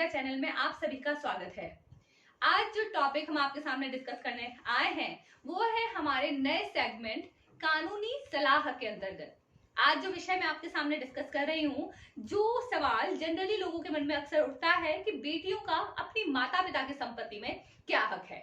Deepika channel में आप सभी का स्वागत है। आज जो टॉपिक हम आपके सामने डिस्कस करने आए हैं वो है हमारे नए सेगमेंट कानूनी सलाह के अंतर्गत। आज जो विषय मैं आपके सामने डिस्कस कर रही हूँ, जो सवाल जनरली लोगों के मन में अक्सर उठता है कि बेटियों का अपनी माता पिता की संपत्ति में क्या हक है।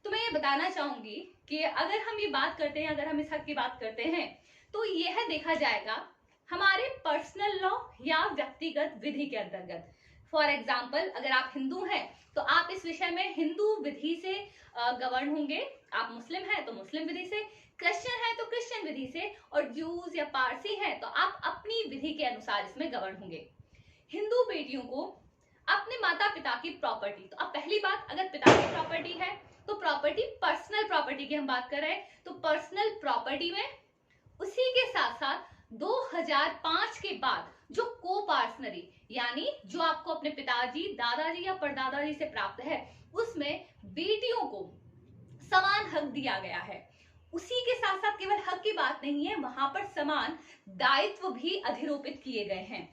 तो मैं ये बताना चाहूंगी कि अगर हम ये बात करते हैं, अगर हम इस हक की बात करते हैं तो यह देखा जाएगा हमारे पर्सनल लॉ या व्यक्तिगत विधि के अंतर्गत। फॉर एग्जाम्पल, अगर आप हिंदू हैं तो आप इस विषय में हिंदू विधि से गवर्न होंगे, आप मुस्लिम हैं तो मुस्लिम विधि से, क्रिश्चियन है तो क्रिश्चियन विधि से, और ज्यूज या पारसी हैं तो आप अपनी विधि के अनुसार इसमें गवर्न होंगे। हिंदू बेटियों को अपने माता पिता की प्रॉपर्टी, तो अब पहली बात, अगर पिता की प्रॉपर्टी है तो प्रॉपर्टी पर्सनल प्रॉपर्टी की हम बात कर रहे हैं, तो पर्सनल प्रॉपर्टी में उसी के साथ साथ 2005 के बाद जो को पार्सनरी यानी जो आपको अपने पिताजी, दादाजी या परदादाजी से प्राप्त है, उसमें बेटियों को समान हक दिया गया है। उसी के साथ साथ केवल हक की बात नहीं है, वहां पर समान दायित्व भी अधिरोपित किए गए हैं।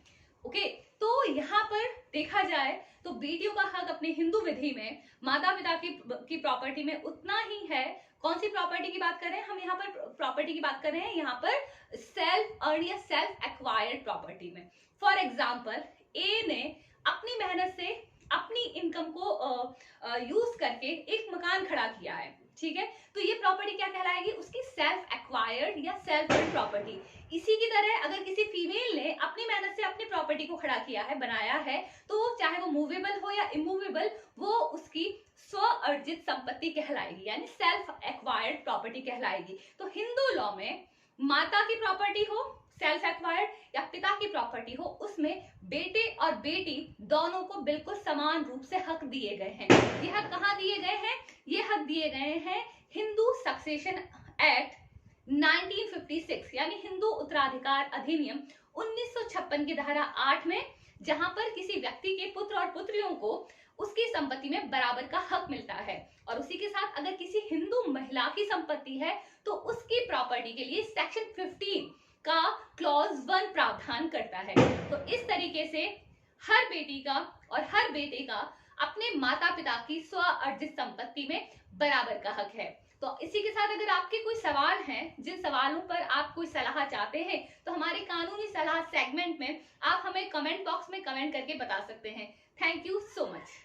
ओके, तो यहाँ पर देखा जाए तो बेटियों का हक अपने हिंदू विधि में माता पिता की प्रॉपर्टी में उतना ही है। कौन सी प्रॉपर्टी की बात कर रहे हैं हम यहाँ पर? प्रॉपर्टी की बात कर रहे हैं यहाँ पर सेल्फ अर्न या सेल्फ एक्वायर्ड प्रॉपर्टी में। फॉर एग्जाम्पल, ए ने अपनी मेहनत से अपनी इनकम को यूज करके एक मकान खड़ा किया है, ठीक है, तो ये प्रॉपर्टी क्या कहलाएगी? उसकी सेल्फ एक्वायर्ड या सेल्फ अर्न प्रॉपर्टी। इसी की तरह अगर किसी फीमेल ने अपनी मेहनत से अपनी प्रॉपर्टी को खड़ा किया है, बनाया है, तो चाहे वो मूवेबल हो या इमूवेबल, वो उसकी स्व अर्जित संपत्ति कहलाएगी, यानी सेल्फ एक्वायर्ड प्रॉपर्टी कहलाएगी। तो हिंदू लॉ में माता की प्रॉपर्टी हो सेल्फ एक्वायर्ड या पिता की प्रॉपर्टी हो, उसमें बेटे और बेटी दोनों को बिल्कुल समान रूप से हक दिए गए हैं। ये हक कहाँ दिए गए हैं? ये हक दिए गए हैं हिंदू सक्सेशन एक्ट 1956 यानी हिंदू उत्तराधिकार अधिनियम 1956 की धारा 8 में, जहां पर किसी व्यक्ति के पुत्र और पुत्रियों को उसकी संपत्ति में बराबर का हक मिलता है। और उसी के साथ अगर किसी हिंदू महिला की संपत्ति है तो उसकी प्रॉपर्टी के लिए सेक्शन 15 का क्लॉज 1 प्रावधान करता है। तो इस तरीके से हर बेटी का और हर बेटे का अपने माता पिता की स्व अर्जित संपत्ति में बराबर का हक है। तो इसी के साथ अगर आपके कोई सवाल हैं, जिन सवालों पर आप कोई सलाह चाहते हैं, तो हमारे कानूनी सलाह सेगमेंट में आप हमें कमेंट बॉक्स में कमेंट करके बता सकते हैं। Thank you so much.